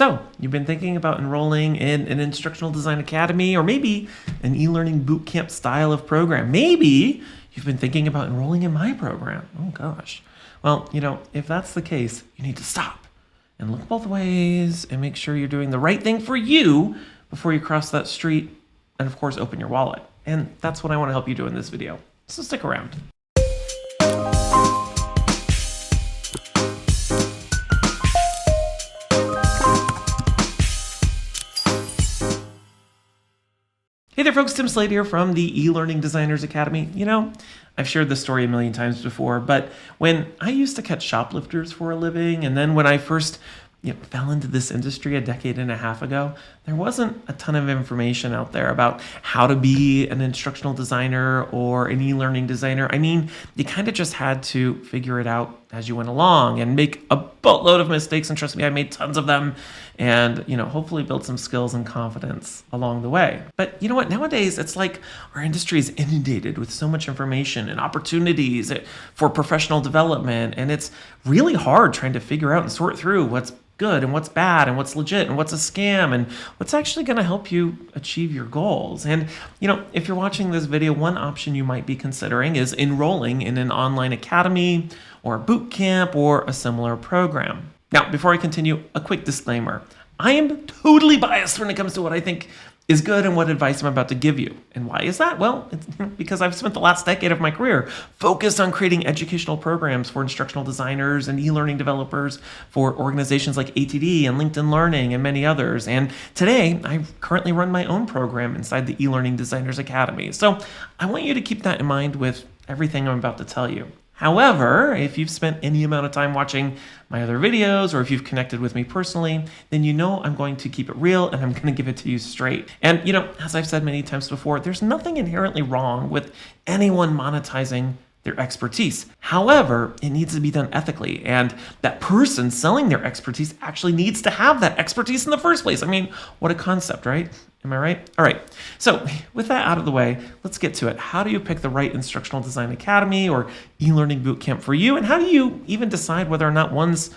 So, you've been thinking about enrolling in an instructional design academy or maybe an e-learning bootcamp style of program. Maybe you've been thinking about enrolling in my program. Oh gosh. Well, if that's the case, you need to stop and look both ways and make sure you're doing the right thing for you before you cross that street and of course open your wallet. And that's what I want to help you do in this video. So stick around. Hey there folks, Tim Slade here from the eLearning Designers Academy. I've shared this story a million times before, but when I used to catch shoplifters for a living, and then when I first fell into this industry a decade and a half ago, there wasn't a ton of information out there about how to be an instructional designer or an e-learning designer. I mean, you kind of just had to figure it out as you went along and make a boatload of mistakes. And trust me, I made tons of them and, hopefully build some skills and confidence along the way. But you know what? Nowadays, it's like our industry is inundated with so much information and opportunities for professional development. And it's really hard trying to figure out and sort through what's good and what's bad and what's legit and what's a scam and what's actually going to help you achieve your goals. And if you're watching this video, one option you might be considering is enrolling in an online academy or a boot camp or a similar program. Now, before I continue, a quick disclaimer. I am totally biased when it comes to what I think is good and what advice I'm about to give you. And why is that? Well, it's because I've spent the last decade of my career focused on creating educational programs for instructional designers and e-learning developers for organizations like ATD and LinkedIn Learning and many others. And today, I currently run my own program inside the eLearning Designers Academy. So I want you to keep that in mind with everything I'm about to tell you. However, if you've spent any amount of time watching my other videos or if you've connected with me personally, then I'm going to keep it real and I'm going to give it to you straight. And as I've said many times before, there's nothing inherently wrong with anyone monetizing their expertise. However, it needs to be done ethically, and that person selling their expertise actually needs to have that expertise in the first place. I mean, what a concept, right? Am I right? All right. So with that out of the way, let's get to it. How do you pick the right instructional design academy or e-learning bootcamp for you? And how do you even decide whether or not one's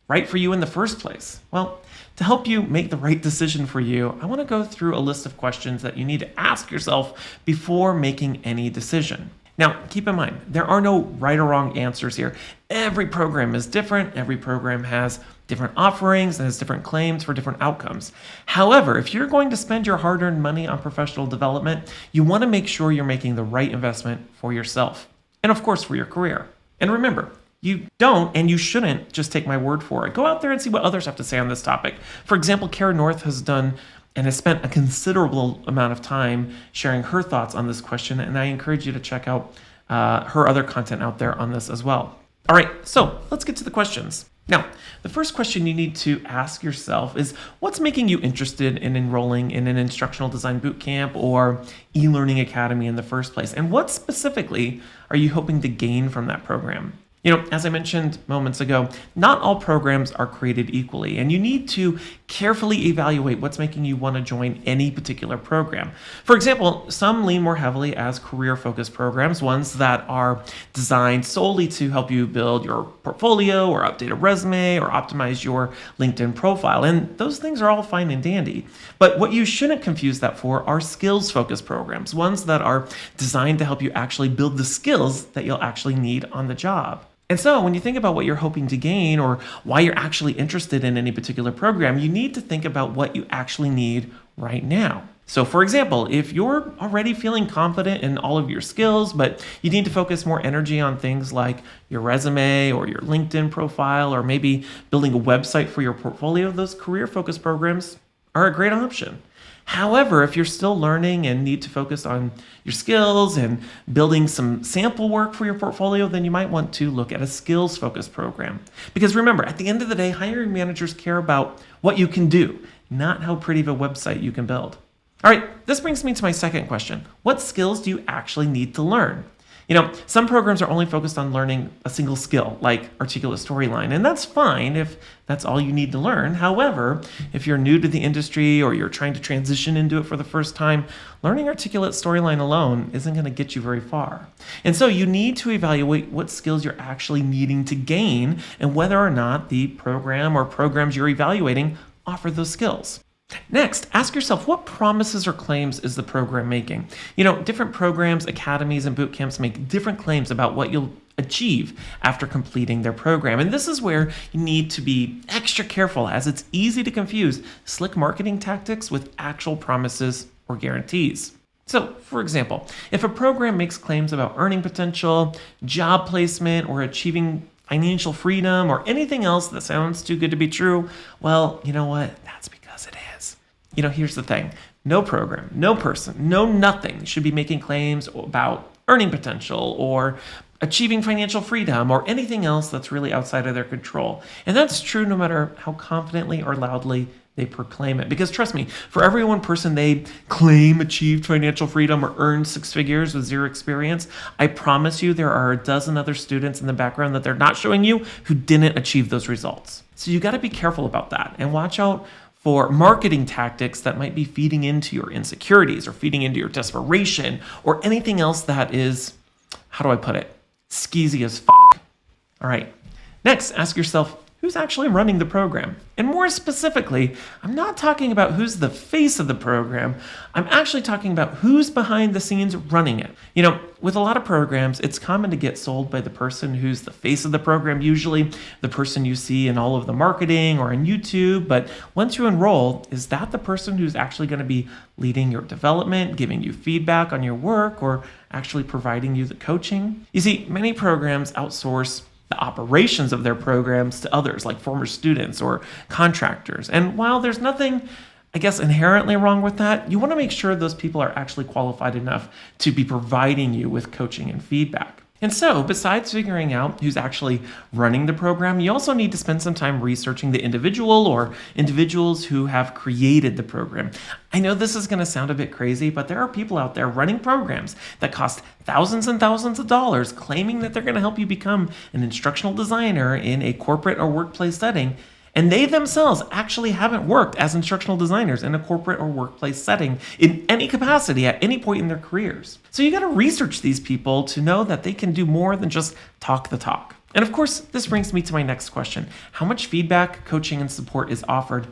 right for you in the first place? Well, to help you make the right decision for you, I want to go through a list of questions that you need to ask yourself before making any decision. Now, keep in mind, there are no right or wrong answers here. Every program is different. Every program has different offerings and has different claims for different outcomes. However, if you're going to spend your hard-earned money on professional development, you want to make sure you're making the right investment for yourself and, of course, for your career. And remember, you don't and you shouldn't just take my word for it. Go out there and see what others have to say on this topic. For example, Kara North has done and has spent a considerable amount of time sharing her thoughts on this question, and I encourage you to check out her other content out there on this as well. All right, so let's get to the questions. Now, the first question you need to ask yourself is, what's making you interested in enrolling in an instructional design bootcamp or e-learning academy in the first place? And what specifically are you hoping to gain from that program? As I mentioned moments ago, not all programs are created equally, and you need to carefully evaluate what's making you want to join any particular program. For example, some lean more heavily as career-focused programs, ones that are designed solely to help you build your portfolio or update a resume or optimize your LinkedIn profile, and those things are all fine and dandy. But what you shouldn't confuse that for are skills-focused programs, ones that are designed to help you actually build the skills that you'll actually need on the job. And so when you think about what you're hoping to gain or why you're actually interested in any particular program, you need to think about what you actually need right now. So for example, if you're already feeling confident in all of your skills, but you need to focus more energy on things like your resume or your LinkedIn profile, or maybe building a website for your portfolio, those career-focused programs are a great option. However, if you're still learning and need to focus on your skills and building some sample work for your portfolio, then you might want to look at a skills-focused program. Because remember, at the end of the day, hiring managers care about what you can do, not how pretty of a website you can build. All right, this brings me to my second question. What skills do you actually need to learn? Some programs are only focused on learning a single skill, like articulate storyline, and that's fine if that's all you need to learn. However, if you're new to the industry or you're trying to transition into it for the first time, learning articulate storyline alone isn't going to get you very far. And so you need to evaluate what skills you're actually needing to gain and whether or not the program or programs you're evaluating offer those skills. Next, ask yourself, what promises or claims is the program making? Different programs, academies, and boot camps make different claims about what you'll achieve after completing their program. And this is where you need to be extra careful, as it's easy to confuse slick marketing tactics with actual promises or guarantees. So, for example, if a program makes claims about earning potential, job placement, or achieving financial freedom, or anything else that sounds too good to be true, well, you know what? That's because it is. Here's the thing. No program, no person, no nothing should be making claims about earning potential or achieving financial freedom or anything else that's really outside of their control. And that's true no matter how confidently or loudly they proclaim it. Because trust me, for every one person they claim achieved financial freedom or earned six figures with zero experience, I promise you there are a dozen other students in the background that they're not showing you who didn't achieve those results. So you got to be careful about that and watch out for marketing tactics that might be feeding into your insecurities or feeding into your desperation or anything else that is, how do I put it, skeezy as fuck. All right. Next, ask yourself, who's actually running the program? And more specifically, I'm not talking about who's the face of the program. I'm actually talking about who's behind the scenes running it. With a lot of programs, it's common to get sold by the person who's the face of the program, usually the person you see in all of the marketing or on YouTube. But once you enroll, is that the person who's actually going to be leading your development, giving you feedback on your work, or actually providing you the coaching? You see, many programs outsource the operations of their programs to others, like former students or contractors. And while there's nothing, inherently wrong with that, you want to make sure those people are actually qualified enough to be providing you with coaching and feedback. And so, besides figuring out who's actually running the program, you also need to spend some time researching the individual or individuals who have created the program. I know this is going to sound a bit crazy, but there are people out there running programs that cost thousands and thousands of dollars, claiming that they're going to help you become an instructional designer in a corporate or workplace setting. And they themselves actually haven't worked as instructional designers in a corporate or workplace setting in any capacity at any point in their careers. So you got to research these people to know that they can do more than just talk the talk. And of course, this brings me to my next question. How much feedback, coaching, and support is offered,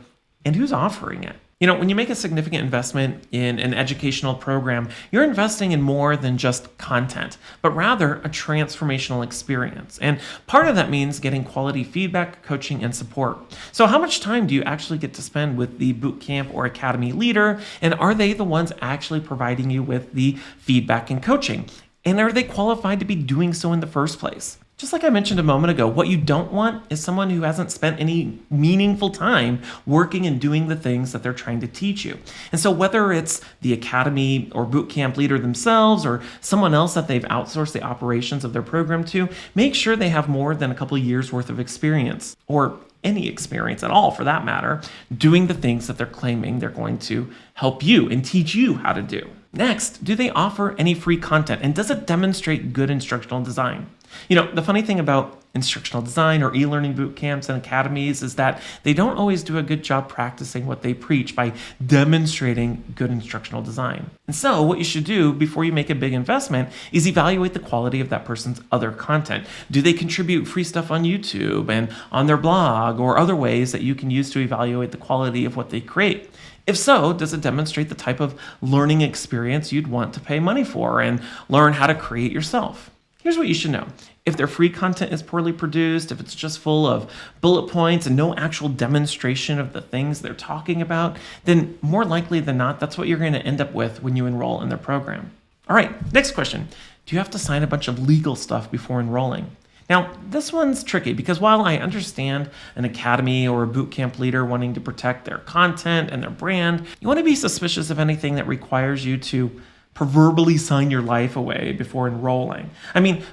and who's offering it? When you make a significant investment in an educational program, you're investing in more than just content, but rather a transformational experience. And part of that means getting quality feedback, coaching, and support. So how much time do you actually get to spend with the bootcamp or academy leader? And are they the ones actually providing you with the feedback and coaching? And are they qualified to be doing so in the first place? Just like I mentioned a moment ago, what you don't want is someone who hasn't spent any meaningful time working and doing the things that they're trying to teach you. And so whether it's the academy or bootcamp leader themselves or someone else that they've outsourced the operations of their program to, make sure they have more than a couple of years worth of experience, or any experience at all for that matter, doing the things that they're claiming they're going to help you and teach you how to do. Next, do they offer any free content, and does it demonstrate good instructional design? The funny thing about instructional design or e-learning boot camps and academies is that they don't always do a good job practicing what they preach by demonstrating good instructional design. And so what you should do before you make a big investment is evaluate the quality of that person's other content. Do they contribute free stuff on YouTube and on their blog or other ways that you can use to evaluate the quality of what they create? If so, does it demonstrate the type of learning experience you'd want to pay money for and learn how to create yourself? Here's what you should know. If their free content is poorly produced, if it's just full of bullet points and no actual demonstration of the things they're talking about, then more likely than not, that's what you're going to end up with when you enroll in their program. All right, next question. Do you have to sign a bunch of legal stuff before enrolling? Now, this one's tricky because while I understand an academy or a bootcamp leader wanting to protect their content and their brand, you want to be suspicious of anything that requires you to proverbially sign your life away before enrolling.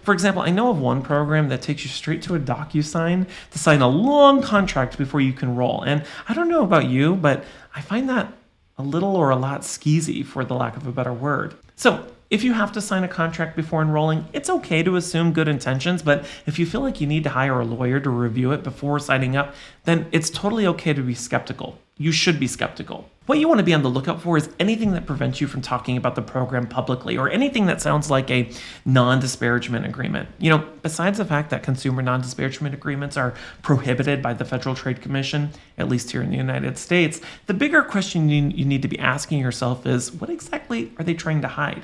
For example, I know of one program that takes you straight to a DocuSign to sign a long contract before you can enroll. And I don't know about you, but I find that a little or a lot skeezy, for the lack of a better word. So If you have to sign a contract before enrolling, it's okay to assume good intentions, but if you feel like you need to hire a lawyer to review it before signing up, then it's totally okay to be skeptical. You should be skeptical. What you want to be on the lookout for is anything that prevents you from talking about the program publicly, or anything that sounds like a non-disparagement agreement. Besides the fact that consumer non-disparagement agreements are prohibited by the Federal Trade Commission, at least here in the United States, the bigger question you need to be asking yourself is, what exactly are they trying to hide?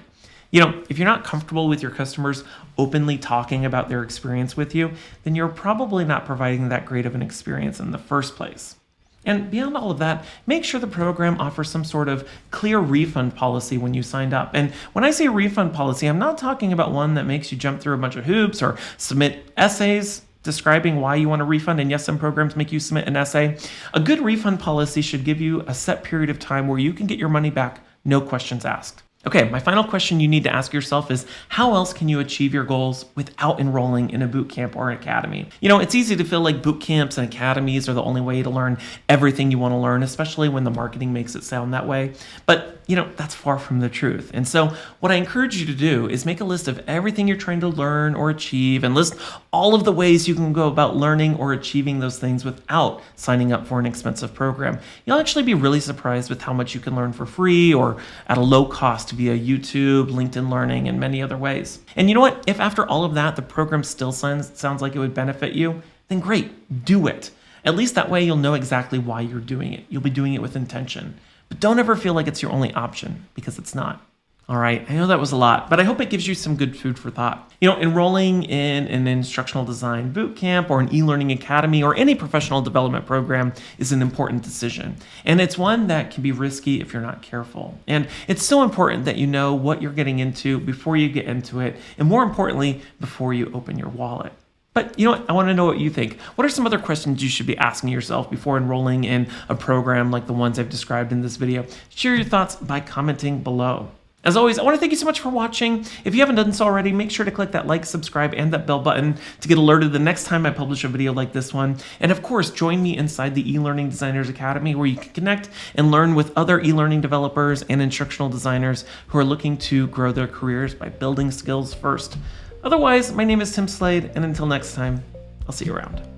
If you're not comfortable with your customers openly talking about their experience with you, then you're probably not providing that great of an experience in the first place. And beyond all of that, make sure the program offers some sort of clear refund policy when you signed up. And when I say refund policy, I'm not talking about one that makes you jump through a bunch of hoops or submit essays describing why you want a refund. And yes, some programs make you submit an essay. A good refund policy should give you a set period of time where you can get your money back, no questions asked. Okay, my final question you need to ask yourself is, how else can you achieve your goals without enrolling in a boot camp or an academy? It's easy to feel like boot camps and academies are the only way to learn everything you want to learn, especially when the marketing makes it sound that way. But that's far from the truth. And so what I encourage you to do is make a list of everything you're trying to learn or achieve, and list all of the ways you can go about learning or achieving those things without signing up for an expensive program. You'll actually be really surprised with how much you can learn for free or at a low cost via YouTube, LinkedIn Learning, and many other ways. And you know what? If after all of that, the program still sounds like it would benefit you, then great, do it. At least that way you'll know exactly why you're doing it. You'll be doing it with intention. But don't ever feel like it's your only option, because it's not. All right, I know that was a lot, but I hope it gives you some good food for thought. Enrolling in an instructional design bootcamp or an e-learning academy or any professional development program is an important decision. And it's one that can be risky if you're not careful. And it's so important that you know what you're getting into before you get into it, and more importantly, before you open your wallet. But you know what? I want to know what you think. What are some other questions you should be asking yourself before enrolling in a program like the ones I've described in this video? Share your thoughts by commenting below. As always, I want to thank you so much for watching. If you haven't done so already, make sure to click that like, subscribe, and that bell button to get alerted the next time I publish a video like this one. And of course, join me inside the eLearning Designers Academy, where you can connect and learn with other e-learning developers and instructional designers who are looking to grow their careers by building skills first. Otherwise, my name is Tim Slade, and until next time, I'll see you around.